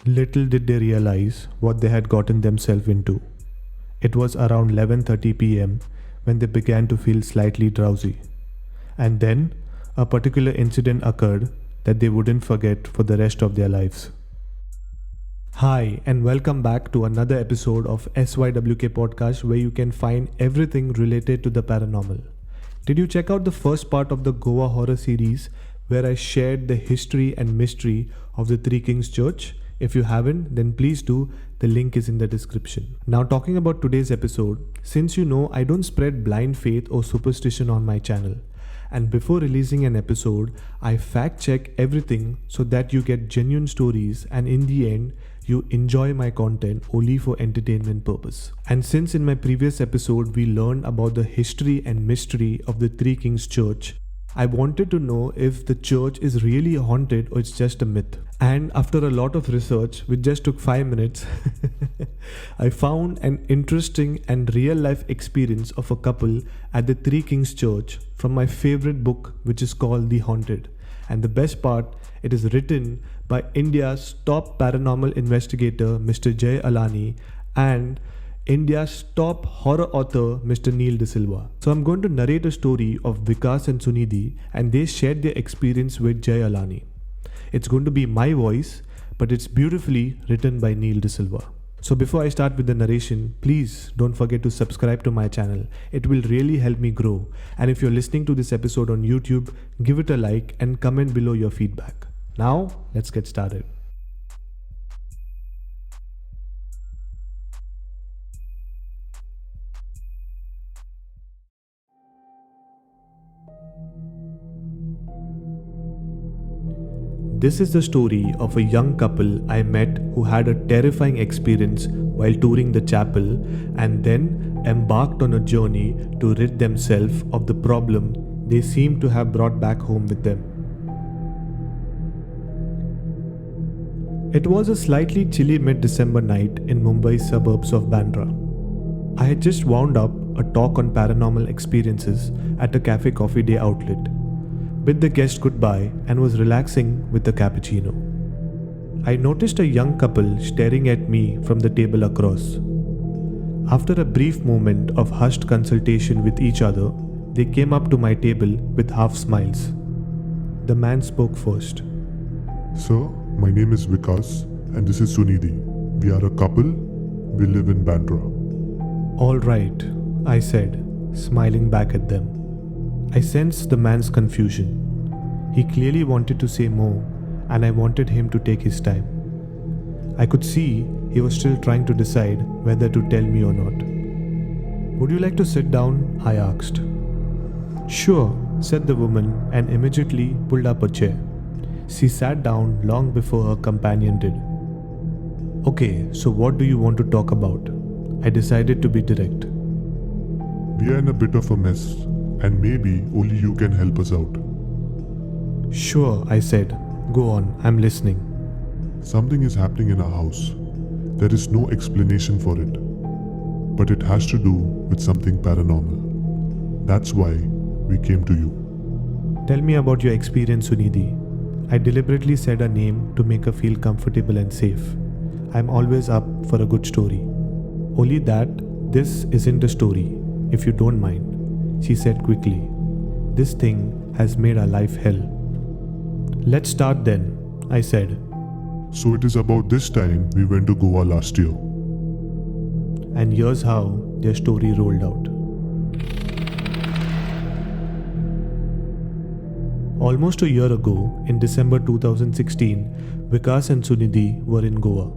Little did they realize what they had gotten themselves into. It was around 11:30 p.m. when they began to feel slightly drowsy. And then a particular incident occurred that they wouldn't forget for the rest of their lives. Hi, and welcome back to another episode of SYWK Podcast, where you can find everything related to the paranormal. Did you check out the first part of the Goa horror series where I shared the history and mystery of the Three Kings Church? If you haven't, then please do. The link is in the description. Now, talking about today's episode, since you know I don't spread blind faith or superstition on my channel, and before releasing an episode, I fact check everything so that you get genuine stories, and in the end, you enjoy my content only for entertainment purpose. And since in my previous episode we learned about the history and mystery of the Three Kings Church, I wanted to know if the church is really haunted or it's just a myth. And after a lot of research, which just took 5 minutes, I found an interesting and real life experience of a couple at the Three Kings Church from my favorite book, which is called The Haunted. And the best part, it is written by India's top paranormal investigator, Mr. Jay Alani, and India's top horror author, Mr. Neil De Silva. So I'm going to narrate a story of Vikas and Sunidhi, and they shared their experience with Jay Alani. It's going to be my voice, but it's beautifully written by Neil De Silva. So before I start with the narration, please don't forget to subscribe to my channel. It will really help me grow. And if you're listening to this episode on YouTube, give it a like and comment below your feedback. Now, let's get started. This is the story of a young couple I met who had a terrifying experience while touring the chapel and then embarked on a journey to rid themselves of the problem they seemed to have brought back home with them. It was a slightly chilly mid-December night in Mumbai's suburbs of Bandra. I had just wound up a talk on paranormal experiences at a Cafe Coffee Day outlet, bid the guest goodbye and was relaxing with a cappuccino. I noticed a young couple staring at me from the table across. After a brief moment of hushed consultation with each other, they came up to my table with half smiles. The man spoke first. Sir, my name is Vikas and this is Sunidhi. We are a couple. We live in Bandra. All right, I said, smiling back at them. I sensed the man's confusion. He clearly wanted to say more, and I wanted him to take his time. I could see he was still trying to decide whether to tell me or not. Would you like to sit down? I asked. Sure, said the woman and immediately pulled up a chair. She sat down long before her companion did. Okay, so what do you want to talk about? I decided to be direct. We are in a bit of a mess, and maybe only you can help us out. Sure, I said. Go on, I'm listening. Something is happening in our house. There is no explanation for it, but it has to do with something paranormal. That's why we came to you. Tell me about your experience, Sunidhi. I deliberately said her name to make her feel comfortable and safe. I'm always up for a good story. Only that this isn't a story, if you don't mind, she said quickly. This thing has made our life hell. Let's start then, I said. So it is about this time we went to Goa last year. And here's how their story rolled out. Almost a year ago, in December 2016, Vikas and Sunidhi were in Goa.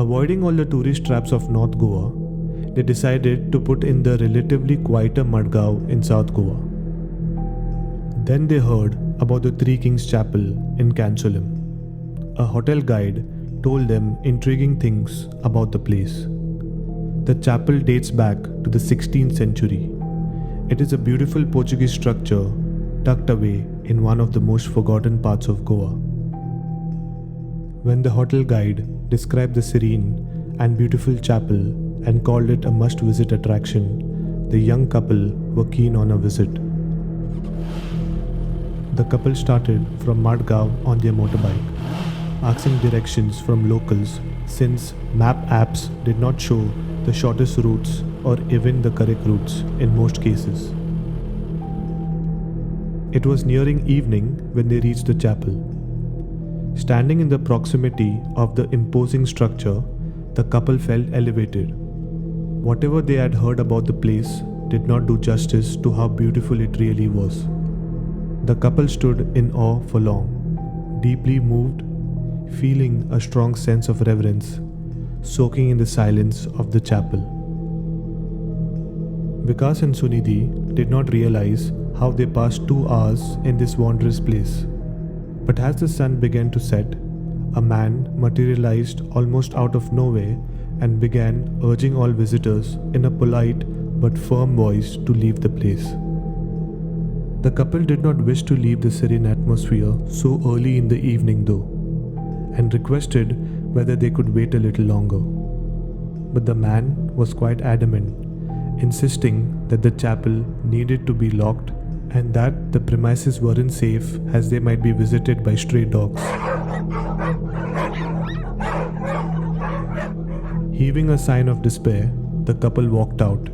Avoiding all the tourist traps of North Goa, they decided to put in the relatively quieter Madgaon in South Goa. Then they heard about the Three Kings Chapel in Kanchulam. A hotel guide told them intriguing things about the place. The chapel dates back to the 16th century. It is a beautiful Portuguese structure tucked away in one of the most forgotten parts of Goa. When the hotel guide described the serene and beautiful chapel and called it a must-visit attraction, the young couple were keen on a visit. The couple started from Madgaon on their motorbike. asking directions from locals since map apps did not show the shortest routes or even the correct routes in most cases. It was nearing evening when they reached the chapel. Standing in the proximity of the imposing structure, the couple felt elevated. Whatever they had heard about the place did not do justice to how beautiful it really was. The couple stood in awe for long, deeply moved, feeling a strong sense of reverence, soaking in the silence of the chapel. Vikas and Sunidhi did not realize how they passed 2 hours in this wondrous place. But as the sun began to set, a man materialized almost out of nowhere and began urging all visitors in a polite but firm voice to leave the place. The couple did not wish to leave the serene atmosphere so early in the evening though, and requested whether they could wait a little longer. But the man was quite adamant, insisting that the chapel needed to be locked and that the premises weren't safe as they might be visited by stray dogs. Heaving a sign of despair, the couple walked out,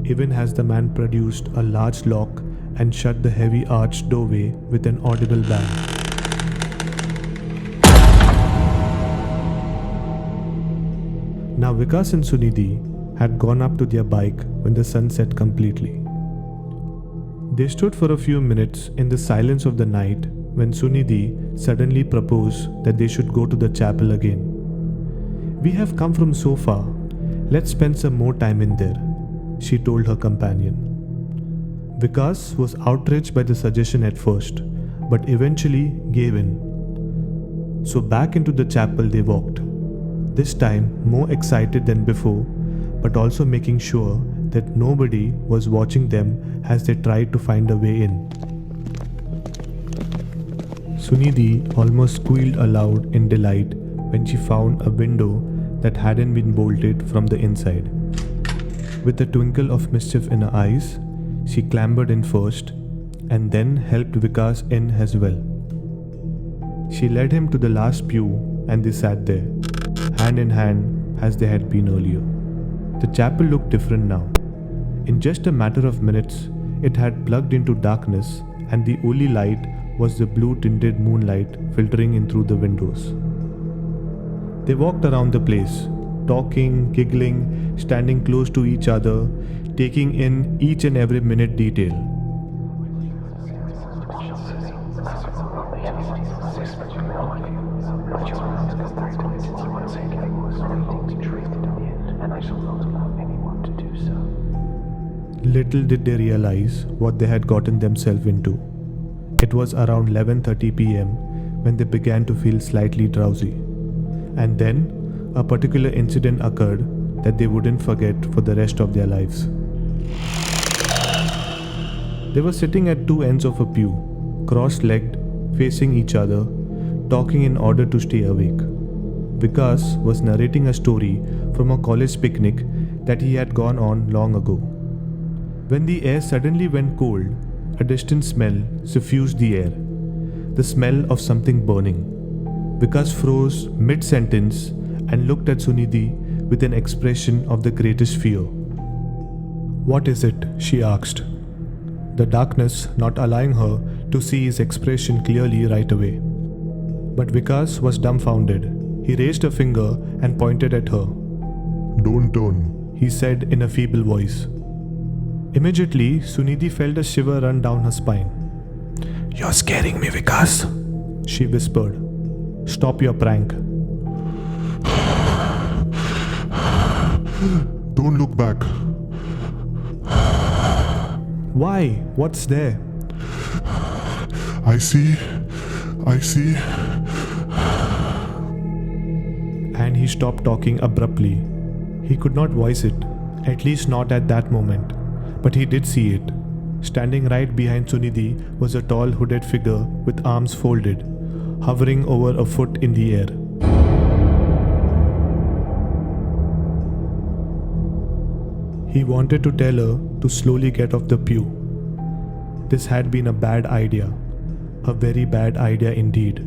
even as the man produced a large lock and shut the heavy arched doorway with an audible bang. Now Vikas and Sunidhi had gone up to their bike when the sun set completely. They stood for a few minutes in the silence of the night when Sunidhi suddenly proposed that they should go to the chapel again. "We have come from so far, let's spend some more time in there," she told her companion. Vikas was outraged by the suggestion at first, but eventually gave in. So back into the chapel they walked, this time more excited than before, but also making sure that nobody was watching them as they tried to find a way in. Sunidhi almost squealed aloud in delight when she found a window that hadn't been bolted from the inside. With a twinkle of mischief in her eyes, she clambered in first and then helped Vikas in as well. She led him to the last pew and they sat there, hand in hand as they had been earlier. The chapel looked different now. In just a matter of minutes, it had plugged into darkness and the only light was the blue-tinted moonlight filtering in through the windows. They walked around the place, talking, giggling, standing close to each other, taking in each and every minute detail. Little did they realize what they had gotten themselves into. It was around 11:30 p.m. when they began to feel slightly drowsy. And then, a particular incident occurred that they wouldn't forget for the rest of their lives. They were sitting at two ends of a pew, cross-legged, facing each other, talking in order to stay awake. Vikas was narrating a story from a college picnic that he had gone on long ago. When the air suddenly went cold, a distant smell suffused the air, the smell of something burning. Vikas froze mid-sentence and looked at Sunidhi with an expression of the greatest fear. "What is it?" she asked, the darkness not allowing her to see his expression clearly right away. But Vikas was dumbfounded. He raised a finger and pointed at her. Don't turn, he said in a feeble voice. Immediately, Sunidhi felt a shiver run down her spine. "You're scaring me, Vikas," she whispered. "Stop your prank." Don't look back. "Why? What's there?" I see. And he stopped talking abruptly. He could not voice it, at least not at that moment. But he did see it. Standing right behind Sunidhi was a tall hooded figure with arms folded, hovering over a foot in the air. He wanted to tell her to slowly get off the pew. This had been a bad idea, a very bad idea indeed.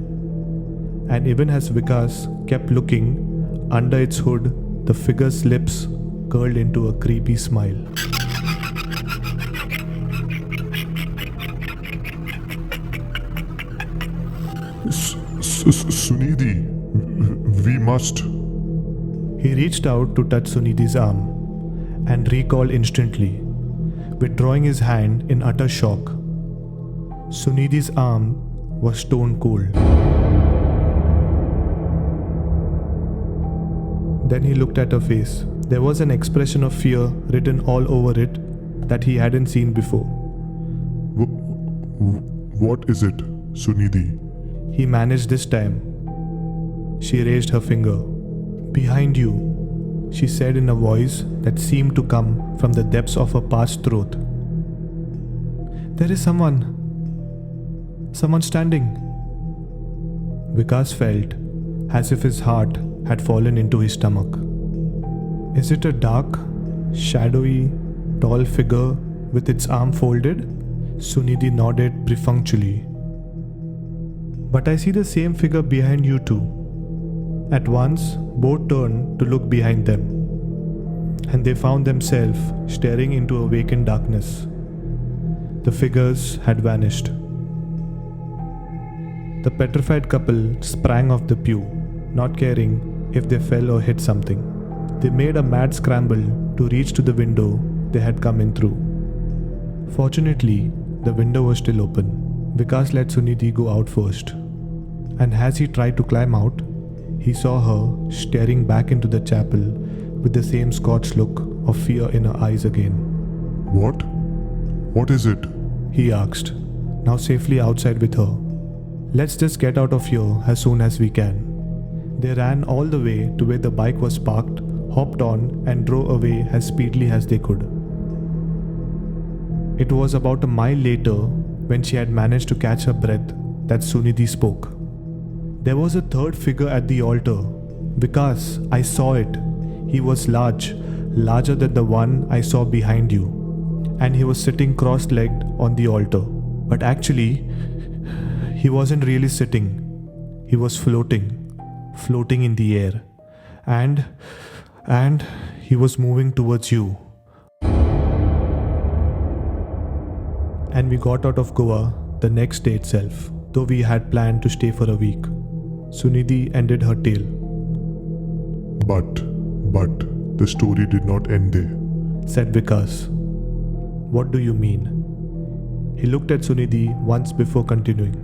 And even as Vikas kept looking, under its hood, the figure's lips curled into a creepy smile. Sunidhi, we must. He reached out to touch Sunidhi's arm and recalled instantly, withdrawing his hand in utter shock. Sunidhi's arm was stone cold. Then he looked at her face. There was an expression of fear written all over it that he hadn't seen before. What is it, Sunidhi? He managed this time. She raised her finger. Behind you, she said in a voice that seemed to come from the depths of her parched throat. There is someone standing. Vikas felt as if his heart had fallen into his stomach. Is it a dark, shadowy, tall figure with its arm folded? Sunidhi nodded perfunctorily. But I see the same figure behind you too. At once, both turned to look behind them, and they found themselves staring into a vacant darkness. The figures had vanished. The petrified couple sprang off the pew, not caring if they fell or hit something. They made a mad scramble to reach to the window they had come in through. Fortunately, the window was still open. Vikas let Sunidhi go out first, and as he tried to climb out, he saw her staring back into the chapel with the same scorched look of fear in her eyes again. What? What is it? He asked, now safely outside with her. Let's just get out of here as soon as we can. They ran all the way to where the bike was parked, hopped on, and drove away as speedily as they could. It was about a mile later, when she had managed to catch her breath, that Sunidhi spoke. There was a third figure at the altar. Vikas, I saw it. He was larger than the one I saw behind you. And he was sitting cross-legged on the altar. But actually, he wasn't really sitting. He was floating in the air. And he was moving towards you. And we got out of Goa the next day itself, though we had planned to stay for a week. Sunidhi ended her tale. But the story did not end there, Said Vikas. What do you mean? He looked at Sunidhi once before continuing.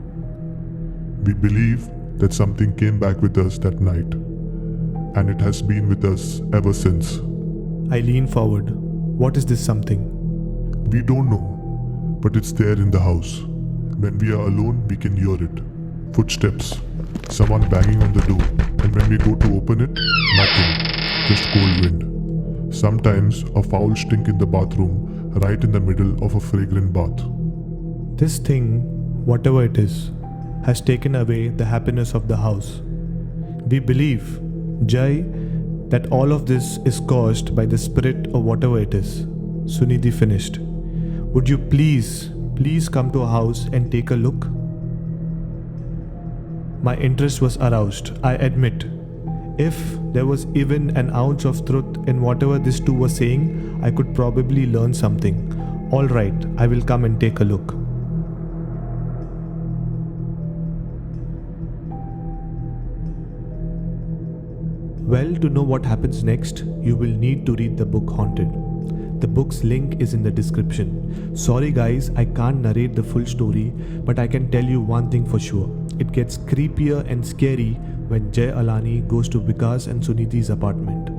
We believe that something came back with us that night, and it has been with us ever since. I leaned forward. What is this something? We don't know, but it's there in the house. When we are alone, we can hear it. Footsteps, someone banging on the door, and when we go to open it, nothing, just cold wind. Sometimes a foul stink in the bathroom, right in the middle of a fragrant bath. This thing, whatever it is, has taken away the happiness of the house. We believe, Jai, that all of this is caused by the spirit or whatever it is. Sunidhi finished. Would you please come to our house and take a look? My interest was aroused, I admit. If there was even an ounce of truth in whatever these two were saying, I could probably learn something. All right, I will come and take a look. Well, to know what happens next, you will need to read the book Haunted. The book's link is in the description. Sorry guys, I can't narrate the full story, but I can tell you one thing for sure. It gets creepier and scary when Jai Alani goes to Vikas and Sunidhi's apartment.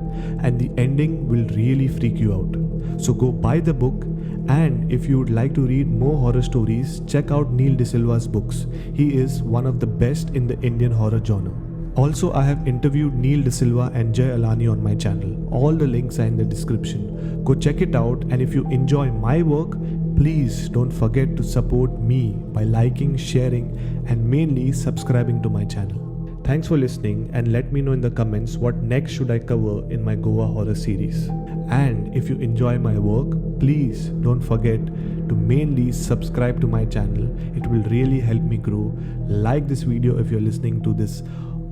And the ending will really freak you out. So go buy the book, and if you would like to read more horror stories, check out Neil D'Silva's books. He is one of the best in the Indian horror genre. Also, I have interviewed Neil D'Silva and Jai Alani on my channel. All the links are in the description. Go check it out, and if you enjoy my work, please don't forget to support me by liking, sharing, and mainly subscribing to my channel. Thanks for listening, and let me know in the comments what next should I cover in my Goa horror series. And if you enjoy my work, please don't forget to mainly subscribe to my channel. It will really help me grow. Like this video if you're listening to this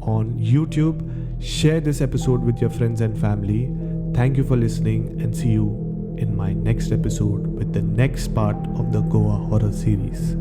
on YouTube. Share this episode with your friends and family. Thank you for listening, and see you in my next episode with the next part of the Goa horror series.